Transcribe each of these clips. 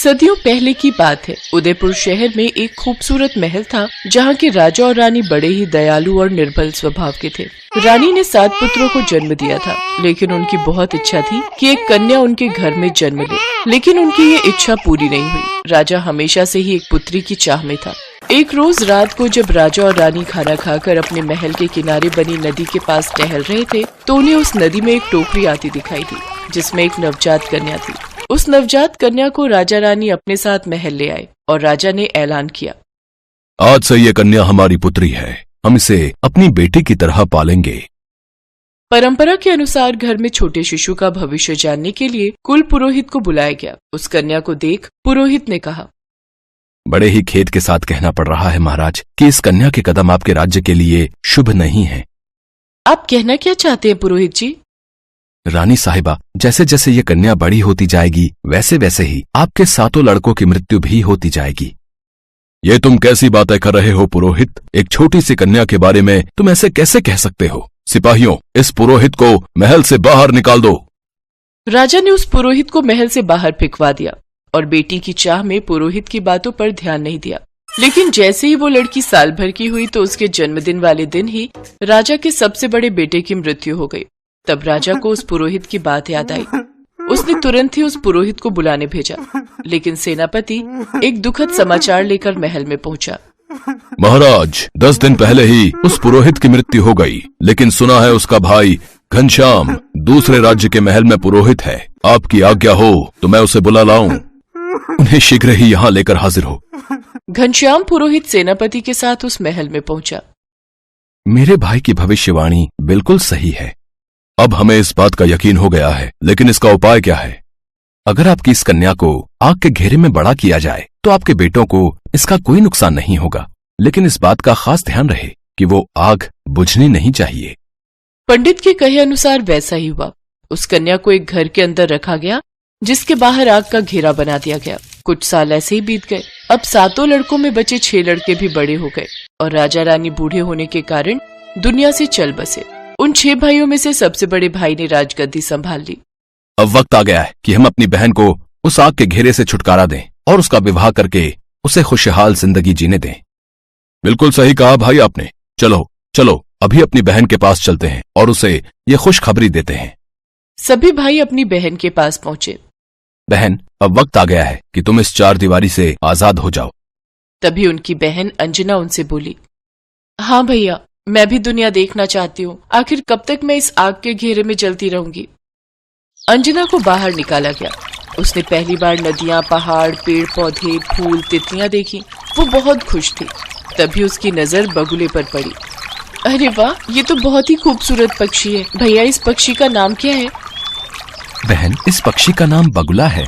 सदियों पहले की बात है। उदयपुर शहर में एक खूबसूरत महल था जहाँ के राजा और रानी बड़े ही दयालु और निर्बल स्वभाव के थे। रानी ने 7 पुत्रों को जन्म दिया था, लेकिन उनकी बहुत इच्छा थी कि एक कन्या उनके घर में जन्म ले, लेकिन उनकी ये इच्छा पूरी नहीं हुई। राजा हमेशा से ही एक पुत्री की चाह में था। एक रोज रात को जब राजा और रानी खाना खाकर अपने महल के किनारे बनी नदी के पास टहल रहे थे, तो उन्हें उस नदी में एक टोकरी आती दिखाई दी, जिसमें एक नवजात कन्या थी। उस नवजात कन्या को राजा रानी अपने साथ महल ले आए और राजा ने ऐलान किया, आज से ये कन्या हमारी पुत्री है, हम इसे अपनी बेटी की तरह पालेंगे। परंपरा के अनुसार घर में छोटे शिशु का भविष्य जानने के लिए कुल पुरोहित को बुलाया गया। उस कन्या को देख पुरोहित ने कहा, बड़े ही खेद के साथ कहना पड़ रहा है महाराज कि इस कन्या के कदम आपके राज्य के लिए शुभ नहीं है। आप कहना क्या चाहते हैं पुरोहित जी? रानी साहिबा, जैसे जैसे ये कन्या बड़ी होती जाएगी वैसे वैसे ही आपके 7 लड़कों की मृत्यु भी होती जाएगी। ये तुम कैसी बातें कर रहे हो पुरोहित? एक छोटी सी कन्या के बारे में तुम ऐसे कैसे कह सकते हो? सिपाहियों, इस पुरोहित को महल से बाहर निकाल दो। राजा ने उस पुरोहित को महल से बाहर फेंकवा दिया और बेटी की चाह में पुरोहित की बातों पर ध्यान नहीं दिया। लेकिन जैसे ही वो लड़की साल भर की हुई तो उसके जन्मदिन वाले दिन ही राजा के सबसे बड़े बेटे की मृत्यु हो गई। तब राजा को उस पुरोहित की बात याद आई। उसने तुरंत ही उस पुरोहित को बुलाने भेजा, लेकिन सेनापति एक दुखद समाचार लेकर महल में पहुंचा। महाराज, 10 दिन पहले ही उस पुरोहित की मृत्यु हो गई, लेकिन सुना है उसका भाई घनश्याम दूसरे राज्य के महल में पुरोहित है। आपकी आज्ञा हो तो मैं उसे बुला लाऊं। उन्हें शीघ्र ही यहाँ लेकर हाजिर हो। घनश्याम पुरोहित सेनापति के साथ उस महल में पहुंचा। मेरे भाई की भविष्यवाणी बिल्कुल सही है। अब हमें इस बात का यकीन हो गया है, लेकिन इसका उपाय क्या है? अगर आपकी इस कन्या को आग के घेरे में बड़ा किया जाए तो आपके बेटों को इसका कोई नुकसान नहीं होगा, लेकिन इस बात का खास ध्यान रहे कि वो आग बुझनी नहीं चाहिए। पंडित के कहे अनुसार वैसा ही हुआ। उस कन्या को एक घर के अंदर रखा गया, जिसके बाहर आग का घेरा बना दिया गया। कुछ साल ऐसे ही बीत गए। अब 7 लड़कों में बचे 6 लड़के भी बड़े हो गए और राजा रानी बूढ़े होने के कारण दुनिया से चल बसे। उन 6 भाइयों में से सबसे बड़े भाई ने राजगद्दी संभाल ली। अब वक्त आ गया है कि हम अपनी बहन को उस आग के घेरे से छुटकारा दें और उसका विवाह करके उसे खुशहाल जिंदगी जीने दें। बिल्कुल सही कहा भाई आपने। चलो चलो अभी अपनी बहन के पास चलते हैं और उसे ये खुशखबरी देते हैं। सभी भाई अपनी बहन के पास पहुंचे। बहन, अब वक्त आ गया है कि तुम इस 4 दीवारी से आजाद हो जाओ। तभी उनकी बहन अंजना उनसे बोली, हाँ भैया, मैं भी दुनिया देखना चाहती हूँ। आखिर कब तक मैं इस आग के घेरे में जलती रहूंगी? अंजना को बाहर निकाला गया। उसने पहली बार नदियाँ, पहाड़, पेड़ पौधे, फूल, तितलियां देखी। वो बहुत खुश थी। तभी उसकी नजर बगुले पर पड़ी। अरे वाह, ये तो बहुत ही खूबसूरत पक्षी है। भैया, इस पक्षी का नाम क्या है? बहन, इस पक्षी का नाम बगुला है।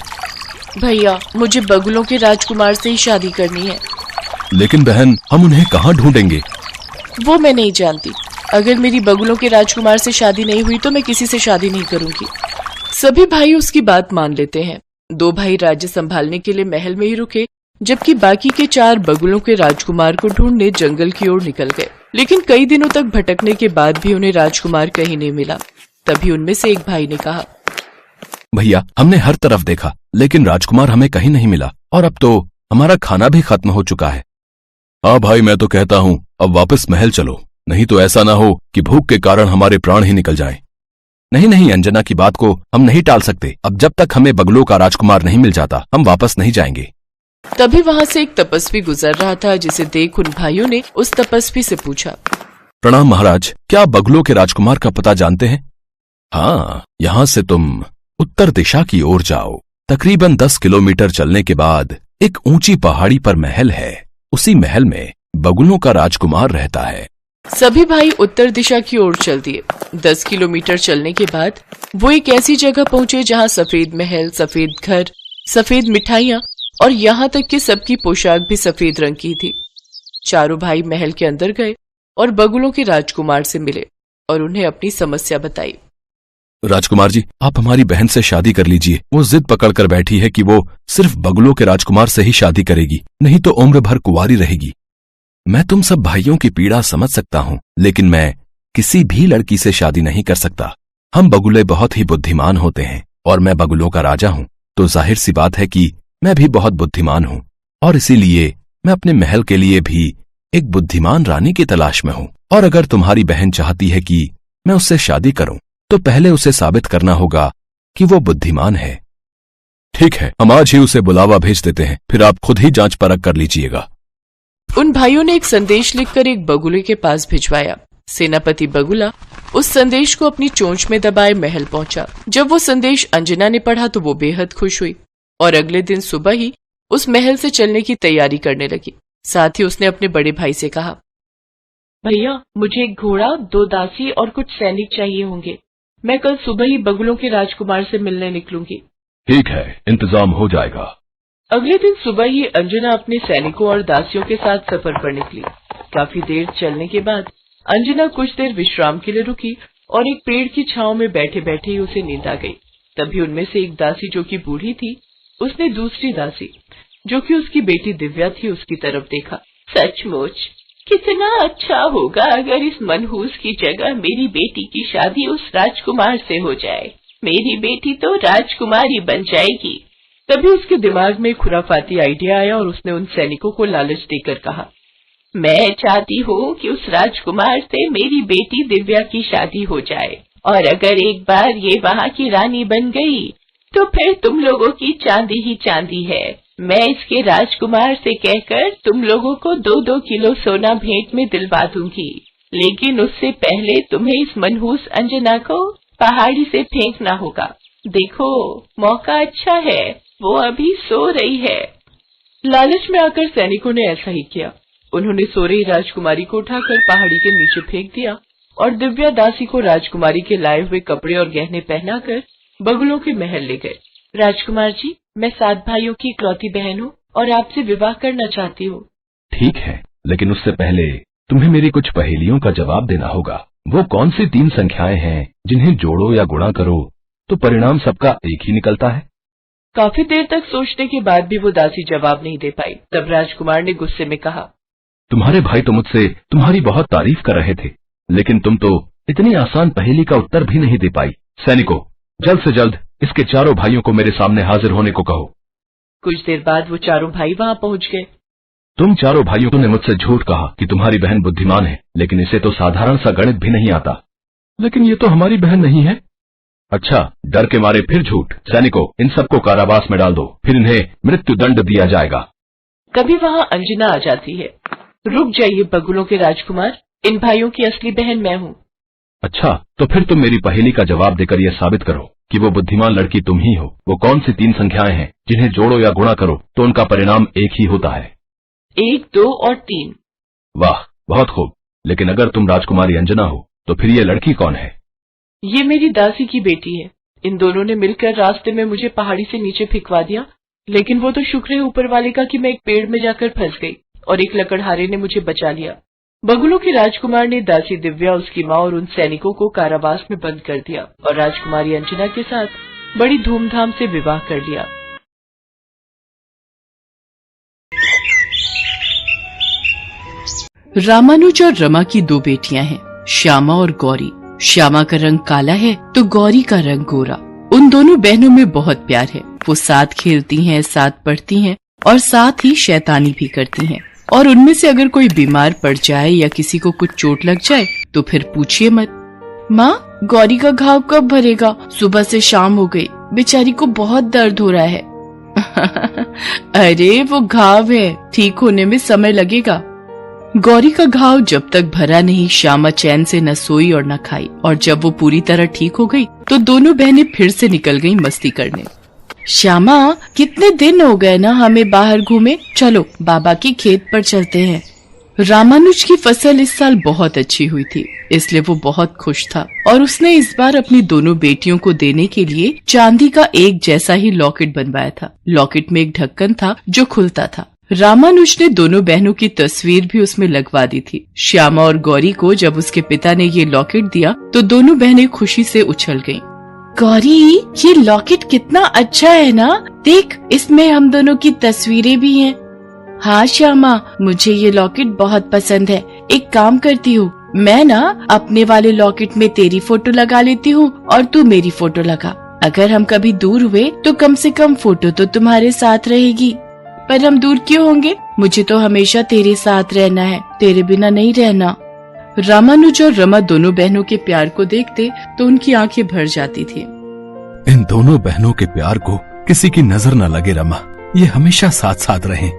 भैया, मुझे बगुलों के राजकुमार से ही शादी करनी है। लेकिन बहन, हम उन्हें कहाँ ढूंढेंगे? वो मैं नहीं जानती। अगर मेरी बगुलों के राजकुमार से शादी नहीं हुई तो मैं किसी से शादी नहीं करूंगी। सभी भाई उसकी बात मान लेते हैं। 2 भाई राज्य संभालने के लिए महल में ही रुके, जबकि बाकी के 4 बगुलों के राजकुमार को ढूंढने जंगल की ओर निकल गए। लेकिन कई दिनों तक भटकने के बाद भी उन्हें राजकुमार कहीं नहीं मिला। तभी उनमें से एक भाई ने कहा, भैया, हमने हर तरफ देखा, लेकिन राजकुमार हमें कहीं नहीं मिला और अब तो हमारा खाना भी खत्म हो चुका है। हाँ भाई, मैं तो कहता हूँ अब वापस महल चलो, नहीं तो ऐसा ना हो कि भूख के कारण हमारे प्राण ही निकल जाएं। नहीं नहीं, अंजना की बात को हम नहीं टाल सकते। अब जब तक हमें बगुलों का राजकुमार नहीं मिल जाता, हम वापस नहीं जाएंगे। तभी वहाँ से एक तपस्वी गुजर रहा था, जिसे देख उन भाइयों ने उस तपस्वी से पूछा, प्रणाम महाराज, क्या आप बगुलों के राजकुमार का पता जानते हैं? हाँ, यहाँ से तुम उत्तर दिशा की ओर जाओ। तकरीबन 10 किलोमीटर चलने के बाद एक ऊंची पहाड़ी पर महल है। उसी महल में बगुलों का राजकुमार रहता है। सभी भाई उत्तर दिशा की ओर चल दिए। 10 किलोमीटर चलने के बाद वो एक ऐसी जगह पहुंचे जहां सफेद महल, सफेद घर, सफेद मिठाइयां और यहाँ तक कि सबकी पोशाक भी सफेद रंग की थी। चारों भाई महल के अंदर गए और बगुलों के राजकुमार से मिले और उन्हें अपनी समस्या बताई। राजकुमार जी, आप हमारी बहन से शादी कर लीजिए। वो जिद पकड़कर बैठी है कि वो सिर्फ बगुलों के राजकुमार से ही शादी करेगी, नहीं तो उम्र भर कुंवारी रहेगी। मैं तुम सब भाइयों की पीड़ा समझ सकता हूँ, लेकिन मैं किसी भी लड़की से शादी नहीं कर सकता। हम बगुले बहुत ही बुद्धिमान होते हैं और मैं बगुलों का राजा हूँ, तो जाहिर सी बात है कि मैं भी बहुत बुद्धिमान हूँ और इसीलिए मैं अपने महल के लिए भी एक बुद्धिमान रानी की तलाश में हूँ। और अगर तुम्हारी बहन चाहती है कि मैं उससे शादी करूं, तो पहले उसे साबित करना होगा कि वो बुद्धिमान है। ठीक है, हम आज ही उसे बुलावा भेज देते हैं, फिर आप खुद ही जांच परख कर लीजिएगा। उन भाइयों ने एक संदेश लिखकर एक बगुले के पास भिजवाया। सेनापति बगुला उस संदेश को अपनी चोंच में दबाए महल पहुंचा। जब वो संदेश अंजना ने पढ़ा तो वो बेहद खुश हुई और अगले दिन सुबह ही उस महल से चलने की तैयारी करने लगी। साथ ही उसने अपने बड़े भाई से कहा, भैया मुझे एक घोड़ा, 2 दासी और कुछ सैनिक चाहिए होंगे। मैं कल सुबह ही बगुलों के राजकुमार से मिलने निकलूंगी। ठीक है, इंतजाम हो जाएगा। अगले दिन सुबह ही अंजना अपने सैनिकों और दासियों के साथ सफर पर निकली। काफी देर चलने के बाद अंजना कुछ देर विश्राम के लिए रुकी और एक पेड़ की छांव में बैठे बैठे ही उसे नींद आ गई। तभी उनमें से एक दासी जो कि बूढ़ी थी, उसने दूसरी दासी जो कि उसकी बेटी दिव्या थी उसकी तरफ देखा। सचमुच कितना अच्छा होगा अगर इस मनहूस की जगह मेरी बेटी की शादी उस राजकुमार से हो जाए। मेरी बेटी तो राजकुमारी बन जाएगी। तभी उसके दिमाग में खुराफाती आइडिया आया और उसने उन सैनिकों को लालच देकर कहा, मैं चाहती हूँ कि उस राजकुमार से मेरी बेटी दिव्या की शादी हो जाए और अगर एक बार ये वहाँ की रानी बन गई तो फिर तुम लोगों की चांदी ही चांदी है। मैं इसके राजकुमार से कहकर तुम लोगों को 2-2 किलो सोना भेंट में दिलवा दूंगी, लेकिन उससे पहले तुम्हें इस मनहूस अंजना को पहाड़ी से फेंकना होगा। देखो मौका अच्छा है, वो अभी सो रही है। लालच में आकर सैनिकों ने ऐसा ही किया। उन्होंने सो रही राजकुमारी को उठाकर पहाड़ी के नीचे फेंक दिया और दिव्या दासी को राजकुमारी के लाए हुए कपड़े और गहने पहनाकर बगुलों के महल ले गए। राजकुमार जी, मैं 7 भाइयों की इकलौती बहन हूँ और आपसे विवाह करना चाहती हूँ। ठीक है, लेकिन उससे पहले तुम्हें मेरी कुछ पहेलियों का जवाब देना होगा। वो कौन सी 3 संख्याएं हैं जिन्हें जोड़ो या गुणा करो तो परिणाम सबका एक ही निकलता है? काफी देर तक सोचने के बाद भी वो दासी जवाब नहीं दे पाई। तब राजकुमार ने गुस्से में कहा, तुम्हारे भाई तो मुझसे तुम्हारी बहुत तारीफ कर रहे थे, लेकिन तुम तो इतनी आसान पहेली का उत्तर भी नहीं दे पाई। सैनिकों, जल्द से जल्द इसके चारों भाइयों को मेरे सामने हाजिर होने को कहो। कुछ देर बाद वो चारों भाई वहाँ पहुँच गए। तुम चारों भाइयों ने मुझसे झूठ कहा कि तुम्हारी बहन बुद्धिमान है, लेकिन इसे तो साधारण सा गणित भी नहीं आता। लेकिन ये तो हमारी बहन नहीं है। अच्छा, डर के मारे फिर झूठ। सैनिकों, इन सबको कारावास में डाल दो, फिर इन्हें मृत्यु दंड दिया जाएगा। कभी वहाँ अंजना आ जाती है। रुक जाइए बगुलों के राजकुमार, इन भाइयों की असली बहन मैं हूँ। अच्छा, तो फिर तुम मेरी पहेली का जवाब देकर यह साबित करो कि वो बुद्धिमान लड़की तुम ही हो। वो कौन सी 3 संख्याएं हैं जिन्हें जोड़ो या गुणा करो तो उनका परिणाम एक ही होता है? 1, 2 और 3। वाह, बहुत खूब। लेकिन अगर तुम राजकुमारी अंजना हो तो फिर ये लड़की कौन है? ये मेरी दासी की बेटी है। इन दोनों ने मिलकर रास्ते में मुझे पहाड़ी से नीचे फेंकवा दिया, लेकिन वो तो शुक्र है ऊपर वाले का कि मैं एक पेड़ में जाकर फंस गई और एक लकड़हारे ने मुझे बचा लिया। बगुलों के राजकुमार ने दासी दिव्या, उसकी माँ और उन सैनिकों को कारावास में बंद कर दिया और राजकुमारी अंजना के साथ बड़ी धूमधाम से विवाह कर लिया। रामानुज और रमा की 2 बेटियां हैं, श्यामा और गौरी। श्यामा का रंग काला है तो गौरी का रंग गोरा। उन दोनों बहनों में बहुत प्यार है। वो साथ खेलती हैं, साथ पढ़ती हैं और साथ ही शैतानी भी करती हैं। और उनमें से अगर कोई बीमार पड़ जाए या किसी को कुछ चोट लग जाए तो फिर पूछिए मत। माँ, गौरी का घाव कब भरेगा? सुबह से शाम हो गई, बेचारी को बहुत दर्द हो रहा है। अरे वो घाव है, ठीक होने में समय लगेगा। गौरी का घाव जब तक भरा नहीं, श्यामा चैन से न सोई और न खाई। और जब वो पूरी तरह ठीक हो गई तो दोनों बहनें फिर से निकल गईं मस्ती करने। श्यामा, कितने दिन हो गए ना हमें बाहर घूमे, चलो बाबा के खेत पर चलते हैं। रामानुज की फसल इस साल बहुत अच्छी हुई थी, इसलिए वो बहुत खुश था और उसने इस बार अपनी दोनों बेटियों को देने के लिए चांदी का एक जैसा ही लॉकेट बनवाया था। लॉकेट में एक ढक्कन था जो खुलता था। रामानुज ने दोनों बहनों की तस्वीर भी उसमें लगवा दी थी। श्यामा और गौरी को जब उसके पिता ने ये लॉकेट दिया तो दोनों बहनें खुशी से उछल गईं। गौरी, ये लॉकेट कितना अच्छा है ना, देख इसमें हम दोनों की तस्वीरें भी हैं। हाँ श्यामा, मुझे ये लॉकेट बहुत पसंद है। एक काम करती हूँ, मैं ना अपने वाले लॉकेट में तेरी फोटो लगा लेती हूँ और तू मेरी फोटो लगा। अगर हम कभी दूर हुए तो कम से कम फोटो तो तुम्हारे साथ रहेगी। पर हम दूर क्यों होंगे? मुझे तो हमेशा तेरे साथ रहना है, तेरे बिना नहीं रहना। रामानुज और रमा दोनों बहनों के प्यार को देखते तो उनकी आंखें भर जाती थी। इन दोनों बहनों के प्यार को किसी की नजर न लगे रमा, ये हमेशा साथ साथ रहें।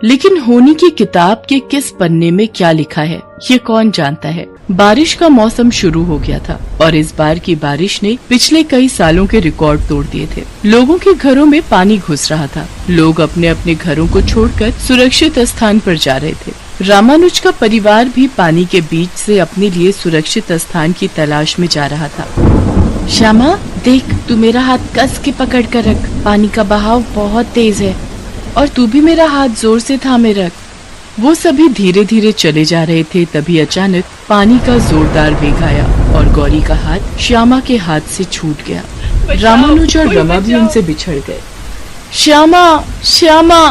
लेकिन होनी की किताब के किस पन्ने में क्या लिखा है ये कौन जानता है। बारिश का मौसम शुरू हो गया था और इस बार की बारिश ने पिछले कई सालों के रिकॉर्ड तोड़ दिए थे। लोगों के घरों में पानी घुस रहा था। लोग अपने अपने घरों को छोड़कर सुरक्षित स्थान पर जा रहे थे। रामानुज का परिवार भी पानी के बीच से अपने लिए सुरक्षित स्थान की तलाश में जा रहा था। श्यामा देख, तू मेरा हाथ कस के पकड़ कर रख, पानी का बहाव बहुत तेज है और तू भी मेरा हाथ जोर से थामे रख। वो सभी धीरे धीरे चले जा रहे थे, तभी अचानक पानी का जोरदार वेग आया और गौरी का हाथ श्यामा के हाथ से छूट गया। रामानुज और रमा भी उनसे बिछड़ गए। श्यामा, श्यामा!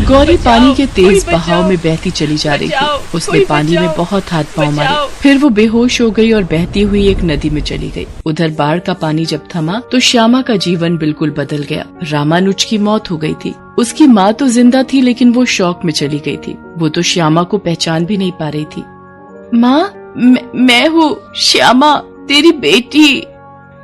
गौरी पानी के तेज बहाव में बहती चली जा रही थी। उसने पानी में बहुत हाथ पांव मारे, फिर वो बेहोश हो गई और बहती हुई एक नदी में चली गई। उधर बाढ़ का पानी जब थमा तो श्यामा का जीवन बिल्कुल बदल गया। रामानुज की मौत हो गई थी। उसकी माँ तो जिंदा थी लेकिन वो शौक में चली गई थी। वो तो श्यामा को पहचान भी नहीं पा रही थी। माँ, मैं हूँ श्यामा, तेरी बेटी।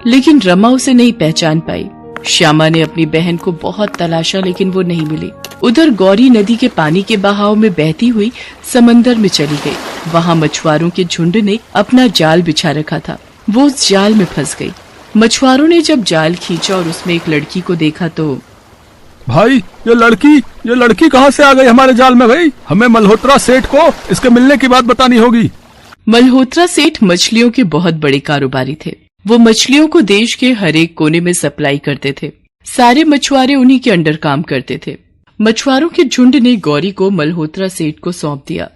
लेकिन रमा उसे नहीं पहचान पाई। श्यामा ने अपनी बहन को बहुत तलाशा लेकिन वो नहीं मिली। उधर गौरी नदी के पानी के बहाव में बहती हुई समंदर में चली गई। वहाँ मछुआरों के झुंड ने अपना जाल बिछा रखा था। वो उस जाल में फंस गई। मछुआरों ने जब जाल खींचा और उसमें एक लड़की को देखा तो भाई, ये लड़की कहाँ से आ गई हमारे जाल में? भाई, हमें मल्होत्रा सेठ को इसके मिलने की बात बतानी होगी। मल्होत्रा सेठ मछलियों के बहुत बड़े कारोबारी थे। वो मछलियों को देश के हर एक कोने में सप्लाई करते थे। सारे मछुआरे उन्हीं के अंडर काम करते थे। मछुआरों के झुंड ने गौरी को मल्होत्रा सेठ को सौंप दिया।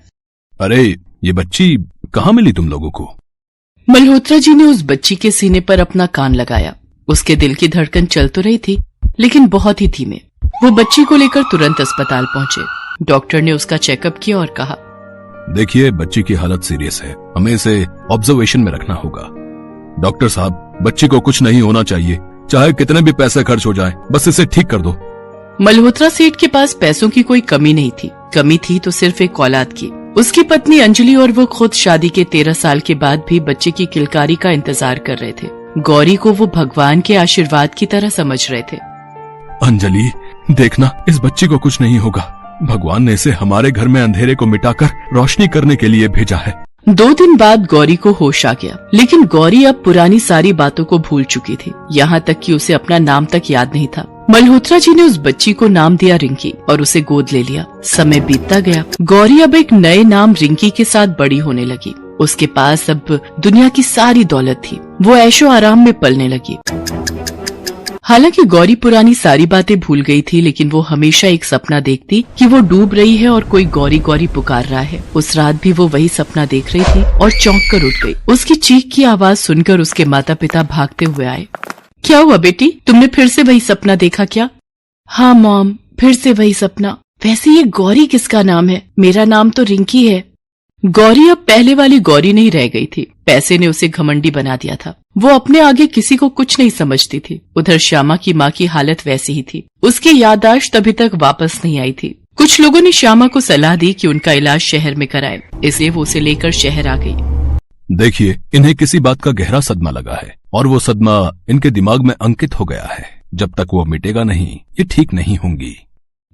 अरे, ये बच्ची कहाँ मिली तुम लोगों को? मल्होत्रा जी ने उस बच्ची के सीने पर अपना कान लगाया। उसके दिल की धड़कन चल तो रही थी लेकिन बहुत ही धीमे। वो बच्ची को लेकर तुरंत अस्पताल पहुंचे। डॉक्टर ने उसका चेकअप किया और कहा, देखिए, बच्ची की हालत सीरियस है, हमें इसे ऑब्जर्वेशन में रखना होगा। डॉक्टर साहब, बच्ची को कुछ नहीं होना चाहिए, चाहे कितने भी पैसे खर्च हो जाएं, बस इसे ठीक कर दो। मल्होत्रा सेठ के पास पैसों की कोई कमी नहीं थी। कमी थी तो सिर्फ एक औलाद की। उसकी पत्नी अंजलि और वो खुद शादी के 13 साल के बाद भी बच्चे की किलकारी का इंतजार कर रहे थे। गौरी को वो भगवान के आशीर्वाद की तरह समझ रहे थे। अंजलि, देखना, इस बच्ची को कुछ नहीं होगा। भगवान ने इसे हमारे घर में अंधेरे को मिटाकर रोशनी करने के लिए भेजा है। 2 दिन बाद गौरी को होश आ गया, लेकिन गौरी अब पुरानी सारी बातों को भूल चुकी थी। यहाँ तक कि उसे अपना नाम तक याद नहीं था। मल्होत्रा जी ने उस बच्ची को नाम दिया रिंकी और उसे गोद ले लिया। समय बीतता गया। गौरी अब एक नए नाम रिंकी के साथ बड़ी होने लगी। उसके पास अब दुनिया की सारी दौलत थी। वो ऐशो आराम में पलने लगी। हालांकि गौरी पुरानी सारी बातें भूल गई थी, लेकिन वो हमेशा एक सपना देखती कि वो डूब रही है और कोई गौरी गौरी पुकार रहा है। उस रात भी वो वही सपना देख रही थी और चौंक कर उठ गई। उसकी चीख की आवाज सुनकर उसके माता पिता भागते हुए आए। क्या हुआ बेटी, तुमने फिर से वही सपना देखा क्या? हाँ मॉम, फिर से वही सपना। वैसे ये गौरी किसका नाम है? मेरा नाम तो रिंकी है। गौरी अब पहले वाली गौरी नहीं रह गई थी। पैसे ने उसे घमंडी बना दिया था। वो अपने आगे किसी को कुछ नहीं समझती थी। उधर श्यामा की माँ की हालत वैसी ही थी। उसकी याददाश्त अभी तक वापस नहीं आई थी। कुछ लोगों ने श्यामा को सलाह दी कि उनका इलाज शहर में कराए, इसलिए वो उसे लेकर शहर आ गई। देखिए, इन्हें किसी बात का गहरा सदमा लगा है और वो सदमा इनके दिमाग में अंकित हो गया है। जब तक वो मिटेगा नहीं, ये ठीक नहीं होंगी।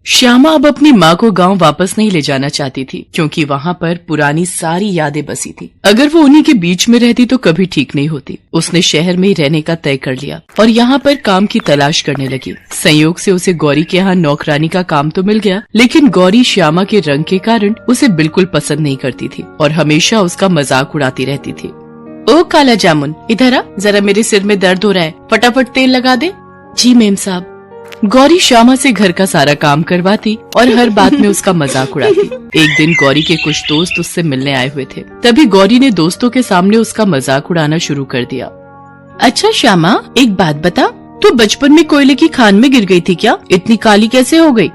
श्यामा अब अपनी माँ को गांव वापस नहीं ले जाना चाहती थी, क्योंकि वहाँ पर पुरानी सारी यादें बसी थी। अगर वो उन्हीं के बीच में रहती तो कभी ठीक नहीं होती। उसने शहर में ही रहने का तय कर लिया और यहाँ पर काम की तलाश करने लगी। संयोग से उसे गौरी के यहाँ नौकरानी का काम तो मिल गया, लेकिन गौरी श्यामा के रंग के कारण उसे बिल्कुल पसंद नहीं करती थी और हमेशा उसका मजाक उड़ाती रहती थी। ओ काला जामुन, इधर आ, जरा मेरे सिर में दर्द हो रहा है, फटाफट तेल लगा दे। जी मेम साहब। गौरी श्यामा से घर का सारा काम करवाती और हर बात में उसका मजाक उड़ाती। एक दिन गौरी के कुछ दोस्त उससे मिलने आए हुए थे। तभी गौरी ने दोस्तों के सामने उसका मजाक उड़ाना शुरू कर दिया। अच्छा श्यामा, एक बात बता, तू बचपन में कोयले की खान में गिर गई थी क्या? इतनी काली कैसे हो गई?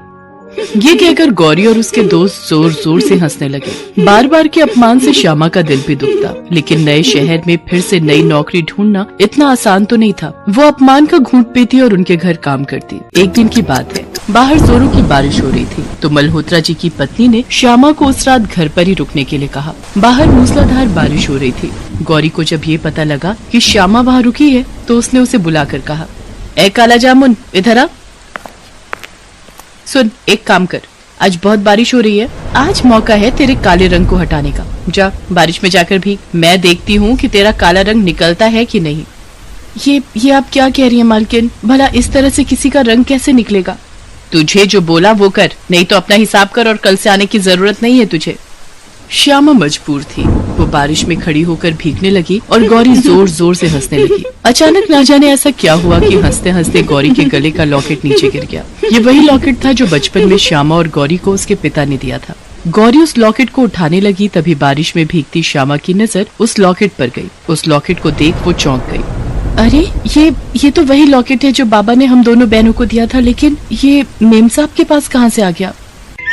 ये कहकर गौरी और उसके दोस्त जोर जोर से हंसने लगे। बार बार के अपमान से श्यामा का दिल भी दुखता, लेकिन नए शहर में फिर से नई नौकरी ढूंढना इतना आसान तो नहीं था। वो अपमान का घूंट पीती और उनके घर काम करती। एक दिन की बात है, बाहर जोरों की बारिश हो रही थी, तो मल्होत्रा जी की पत्नी ने श्यामा को उस रात घर पर ही रुकने के लिए कहा। बाहर मूसलाधार बारिश हो रही थी। गौरी को जब ये पता लगा कि श्यामा वहाँ रुकी है, तो उसने उसे बुलाकर कहा, ए काला जामुन, इधर आ। सुन, एक काम कर, आज बहुत बारिश हो रही है, आज मौका है तेरे काले रंग को हटाने का। जा बारिश में जाकर भीग, मैं देखती हूँ कि तेरा काला रंग निकलता है कि नहीं। ये आप क्या कह रही हैं मालकिन? भला इस तरह से किसी का रंग कैसे निकलेगा? तुझे जो बोला वो कर, नहीं तो अपना हिसाब कर और कल से आने की जरूरत नहीं है तुझे। श्यामा मजबूर थी। वो बारिश में खड़ी होकर भीगने लगी और गौरी जोर जोर से हंसने लगी। अचानक ना जाने ऐसा क्या हुआ कि हंसते हंसते गौरी के गले का लॉकेट नीचे गिर गया। ये वही लॉकेट था जो बचपन में श्यामा और गौरी को उसके पिता ने दिया था। गौरी उस लॉकेट को उठाने लगी, तभी बारिश में भीगती श्यामा की नजर उस लॉकेट पर गई। उस लॉकेट को देख वो चौंक गई। अरे ये तो वही लॉकेट है जो बाबा ने हम दोनों बहनों को दिया था, लेकिन ये मेम साहब के पास कहाँ से आ गया?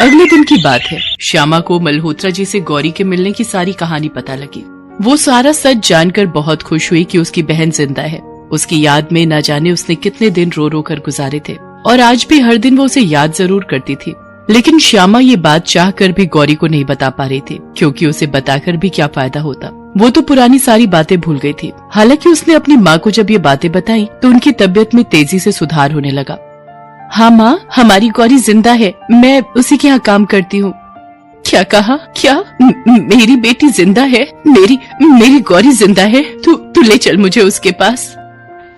अगले दिन की बात है। श्यामा को मल्होत्रा जी से गौरी के मिलने की सारी कहानी पता लगी। वो सारा सच जानकर बहुत खुश हुई कि उसकी बहन जिंदा है। उसकी याद में न जाने उसने कितने दिन रो रो कर गुजारे थे, और आज भी हर दिन वो उसे याद जरूर करती थी। लेकिन श्यामा ये बात चाह कर भी गौरी को नहीं बता पा रही थी, क्योंकि उसे बताकर भी क्या फायदा होता। वो तो पुरानी सारी बातें भूल गई थी। हालांकि उसने अपनी माँ को जब ये बातें बताई तो उनकी तबीयत में तेजी से सुधार होने लगा। हाँ माँ, हमारी गौरी जिंदा है, मैं उसी के यहाँ काम करती हूँ। क्या कहा? क्या मेरी बेटी जिंदा है? मेरी गौरी जिंदा है? तू ले चल मुझे उसके पास।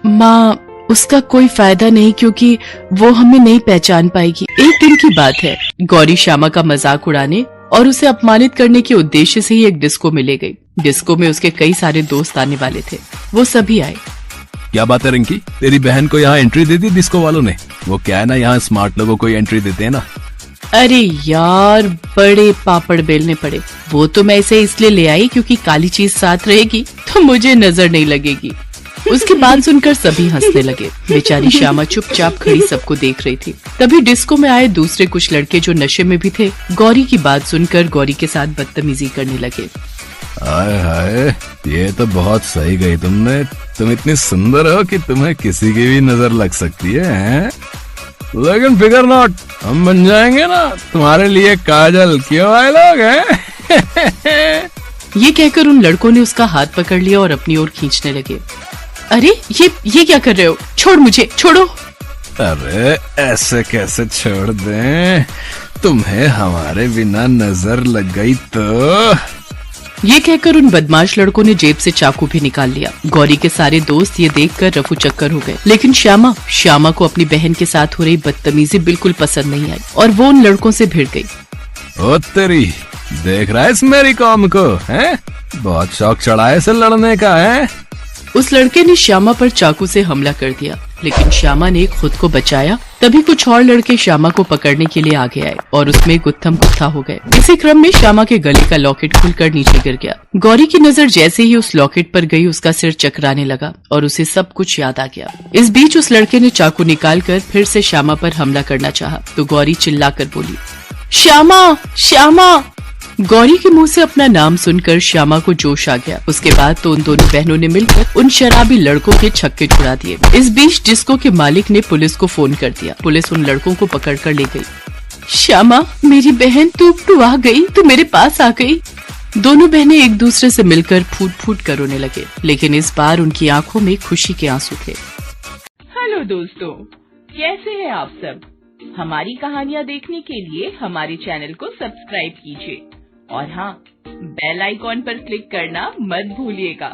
माँ, उसका कोई फायदा नहीं, क्योंकि वो हमें नहीं पहचान पाएगी। एक दिन की बात है, गौरी श्यामा का मजाक उड़ाने और उसे अपमानित करने के उद्देश्य से ही एक डिस्को में ले गई। डिस्को में उसके कई सारे दोस्त आने वाले थे। वो सभी आए। क्या बात है रिंकी, तेरी बहन को यहाँ एंट्री दे दी डिस्को वालों ने? वो क्या है ना, यहाँ स्मार्ट लोगों को एंट्री देते हैं ना। अरे यार, बड़े पापड़ बेलने पड़े। वो तो मैं इसे इसलिए ले आई क्योंकि काली चीज साथ रहेगी तो मुझे नजर नहीं लगेगी। उसकी बात सुनकर सभी हंसने लगे। बेचारी श्यामा चुपचाप खड़ी सबको देख रही थी। तभी डिस्को में आए दूसरे कुछ लड़के जो नशे में भी थे, गौरी की बात सुनकर गौरी के साथ बदतमीजी करने लगे। हाय हाय, ये तो बहुत सही गई तुमने। तुम इतनी सुंदर हो कि तुम्हें किसी की भी नजर लग सकती है? लेकिन फिकर नॉट, हम बन जाएंगे ना तुम्हारे लिए काजल। क्यों आए लोग हैं? ये कहकर उन लड़कों ने उसका हाथ पकड़ लिया और अपनी ओर खींचने लगे। अरे ये क्या कर रहे हो? छोड़ मुझे, छोड़ो। अरे ऐसे कैसे छोड़ दें? तुम्हें हमारे बिना नजर लग गई तो। ये कहकर उन बदमाश लड़कों ने जेब से चाकू भी निकाल लिया। गौरी के सारे दोस्त ये देखकर रफू चक्कर हो गए, लेकिन श्यामा को अपनी बहन के साथ हो रही बदतमीजी बिल्कुल पसंद नहीं आई और वो उन लड़कों से भिड़ गई। ओ तेरी, देख रहा है इस मेरी कौम को, हैं? बहुत शौक चढ़ा है इसे लड़ने का, है? उस लड़के ने श्यामा पर चाकू से हमला कर दिया, लेकिन श्यामा ने खुद को बचाया। तभी कुछ और लड़के श्यामा को पकड़ने के लिए आगे आए और उसमें गुत्थम गुत्था हो गए। इसी क्रम में श्यामा के गले का लॉकेट खुलकर नीचे गिर गया। गौरी की नजर जैसे ही उस लॉकेट पर गई, उसका सिर चकराने लगा और उसे सब कुछ याद आ गया। इस बीच उस लड़के ने चाकू निकालकर फिर से श्यामा पर हमला करना चाहा, तो गौरी चिल्लाकर बोली, श्यामा, श्यामा। गौरी के मुंह से अपना नाम सुनकर श्यामा को जोश आ गया। उसके बाद तो उन दोनों बहनों ने मिलकर उन शराबी लड़कों के छक्के छुड़ा दिए। इस बीच डिस्को के मालिक ने पुलिस को फोन कर दिया। पुलिस उन लड़कों को पकड़कर ले गई। श्यामा, मेरी बहन, तू आ गई, तू मेरे पास आ गई। दोनों बहनें एक दूसरे से मिलकर फूट फूट कर रोने लगे, लेकिन इस बार उनकी आंखों में खुशी के आंसू थे। हेलो दोस्तों, कैसे हैं आप सब? हमारी कहानियाँ देखने के लिए हमारे चैनल को सब्सक्राइब कीजिए और हाँ, बेल आइकॉन पर क्लिक करना मत भूलिएगा।